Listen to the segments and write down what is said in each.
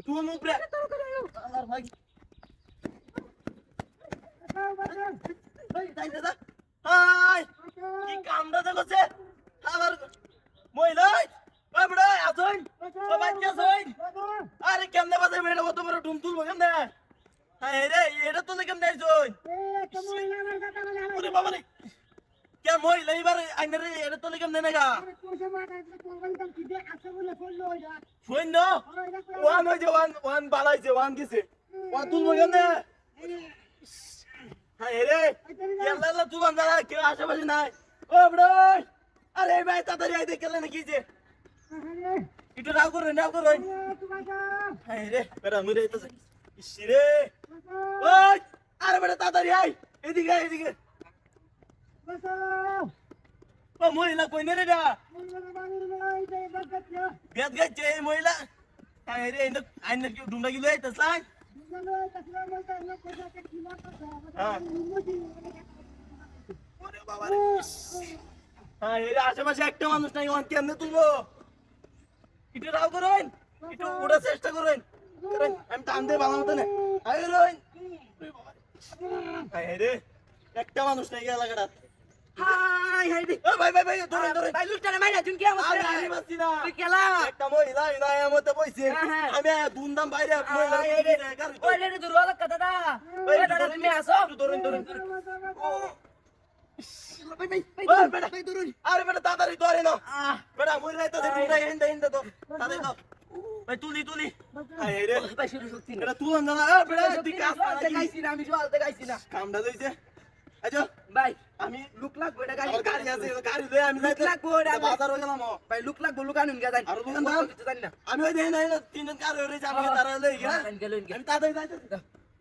তুই মুখ রে আমার ভাই এই তাই দাদা হাই কি কামড়া দেখছে আমার মহিলা ওই বড় আসুন ও বাচ্চা আসুন আরে কেমনে বাজে মেয়েটা কত বড় ডুম তুলবো কেমনে হ্যাঁ রে এটা তো কেমনে আইছুন ওরে বাবা রে কে মহিলা এবার আইনে রে এটা তো কেমনে নেগা শোন না ওয়ান হইছে ওয়ান বালাইছে ওয়ান গেছে ওয়ান তুলবো কেমনে হ্যাঁ রে ইয়াল্লা তুই বান্দা কেউ আশেপাশে নাই ও বড় আরে ভাই তাড়াতাড়ি আই দেখলে নাকি যে একটু রাও করুন হ্যাঁ রে বেটা মুরে তো ইসি রে ওই আরে বেটা তাড়াতাড়ি আই এদিকে ও মহিলা কই নে রে দা বেদ গাইছে এই মহিলা হ্যাঁ রে আইনে কি ডুমডা গিলো আইতা সাই ওরে বাবা রে হ্যাঁ এর আশেপাশে একটা মানুষ নাই ওখান কেমনে তুলবো একটু রাও করুন একটু উড়ার চেষ্টা করুন আমি টান দিয়ে ভালো মতো না আয় রইন হ্যাঁ রে একটা মানুষ নাই এলাকাটা হাই হাই রে ও ভাই ধরেন ভাই লুটটারে মাইরা তুমি কি আমার আমি বাসি না তুই কেলা একটা মহিলা ইনায় মতে বইছে আমি দুমদাম বাইরে মহিলা ওই রে দূর হল কথা দা ওই দাদা তুমি আসো ধরেন ও ভাই বেটা ধরুন আরে বেটা তাড়াতাড়ি ধরে না বেটা মহিলা তো হিন্দা তো তাড়াতাড়ি দাও ভাই তুলি আয় রে ভাই শুরু করছি এটা তুলন না বেটা তুই কাজ দেখাইছি না আমি জল দেখাইছি না কামটা দইছে আজো ভাই আমি লুক লাগবো এটা গাড়ি আছে গাড়ি লই আমি লুক লাগবো এটা বাজার হয়ে গেলাম ভাই লুক লাগবো লুকানুন গা জানি আর দোকান দাও কিছু জানি না আমি ওই দেই না তিনজন কার হয়ে যাবে তারা লই গা আমি তাড়াতাড়ি যাইতেছি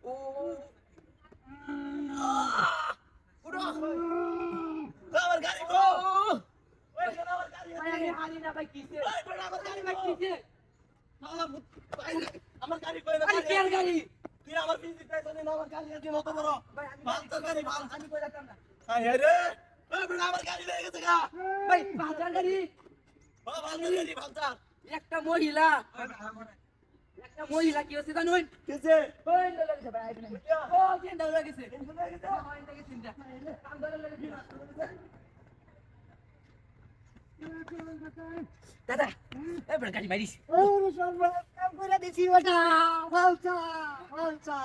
ও উড়ো আমার গাড়ি গো ওই আমার গাড়ি আছে হানি না ভাই কিসে ওই বড় আমার গাড়ি ভাই কিসে আমার গাড়ি কই না আরে গাড়ি তুই আমার পিছে যাইছ না আমার গাড়ি আছে মত বড় ভাল তো গাড়ি ভাল আমি কই রাখতাম না আরে রে ওই বড় আমার গাড়ি লয়ে গেছে গা ভাই ভালটার গাড়ি ও ভাল গাড়ি ভালটা একটা মহিলা কি হচ্ছে জানুন কিছে ওই লাগছে ভাই ও কেন লাগছে হয় লাগে চিন্তা কাম ধরে লাগছে দাদা এবার গাড়ি মারিস ও সব কাম করে দিছি ওটা ভালটা